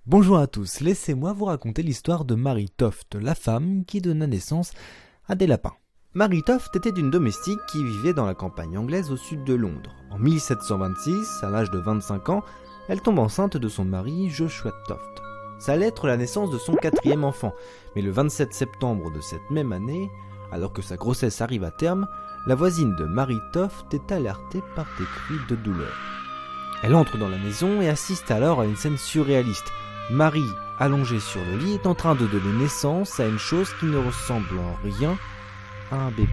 Bonjour à tous, laissez-moi vous raconter l'histoire de Mary Toft, la femme qui donna naissance à des lapins. Mary Toft était une domestique qui vivait dans la campagne anglaise au sud de Londres. En 1726, à l'âge de 25 ans, elle tombe enceinte de son mari Joshua Toft. Ça allait être la naissance de son 4e enfant, mais le 27 septembre de cette même année, alors que sa grossesse arrive à terme, la voisine de Mary Toft est alertée par des cris de douleur. Elle entre dans la maison et assiste alors à une scène surréaliste. Marie, allongée sur le lit, est en train de donner naissance à une chose qui ne ressemble en rien à un bébé.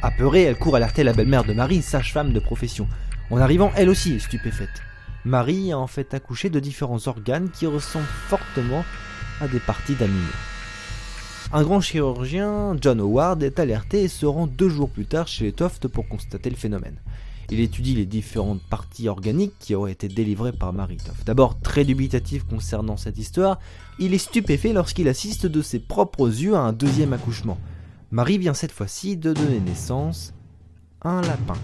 Apeurée, elle court alerter la belle-mère de Marie, sage-femme de profession. En arrivant, elle aussi est stupéfaite. Marie a en fait accouché de différents organes qui ressemblent fortement à des parties d'animaux. Un grand chirurgien, John Howard, est alerté et se rend 2 jours plus tard chez les Toft pour constater le phénomène. Il étudie les différentes parties organiques qui auraient été délivrées par Mary Toft. D'abord très dubitatif concernant cette histoire, il est stupéfait lorsqu'il assiste de ses propres yeux à un 2e accouchement. Marie vient cette fois-ci de donner naissance à un lapin.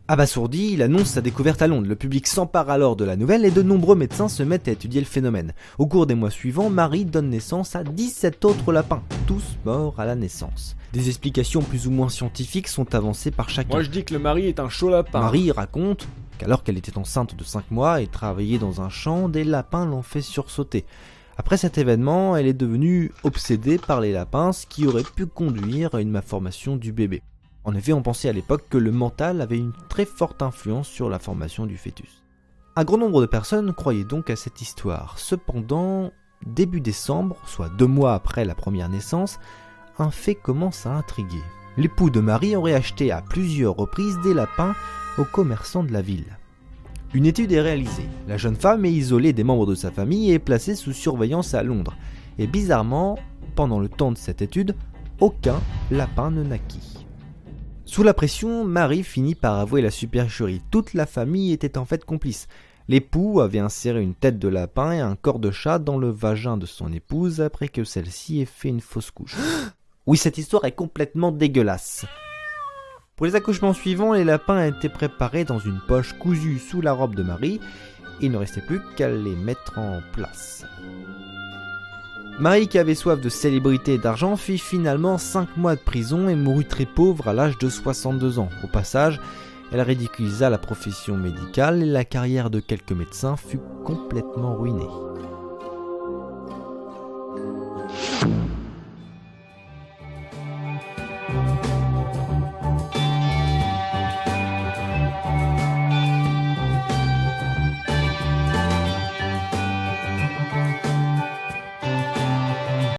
Abasourdi, il annonce sa découverte à Londres. Le public s'empare alors de la nouvelle et de nombreux médecins se mettent à étudier le phénomène. Au cours des mois suivants, Marie donne naissance à 17 autres lapins, tous morts à la naissance. Des explications plus ou moins scientifiques sont avancées par chacun. Moi je dis que le mari est un chaud lapin. Marie raconte qu'alors qu'elle était enceinte de 5 mois et travaillait dans un champ, des lapins l'ont fait sursauter. Après cet événement, elle est devenue obsédée par les lapins, ce qui aurait pu conduire à une malformation du bébé. En effet, on pensait à l'époque que le mental avait une très forte influence sur la formation du fœtus. Un grand nombre de personnes croyaient donc à cette histoire. Cependant, début décembre, soit 2 mois après la première naissance, un fait commence à intriguer. L'époux de Marie aurait acheté à plusieurs reprises des lapins aux commerçants de la ville. Une étude est réalisée. La jeune femme est isolée des membres de sa famille et est placée sous surveillance à Londres. Et bizarrement, pendant le temps de cette étude, aucun lapin ne naquit. Sous la pression, Marie finit par avouer la supercherie. Toute la famille était en fait complice. L'époux avait inséré une tête de lapin et un corps de chat dans le vagin de son épouse après que celle-ci ait fait une fausse couche. Oui, cette histoire est complètement dégueulasse. Pour les accouchements suivants, les lapins étaient préparés dans une poche cousue sous la robe de Marie. Il ne restait plus qu'à les mettre en place. Marie, qui avait soif de célébrité et d'argent, fit finalement 5 mois de prison et mourut très pauvre à l'âge de 62 ans. Au passage, elle ridiculisa la profession médicale et la carrière de quelques médecins fut complètement ruinée.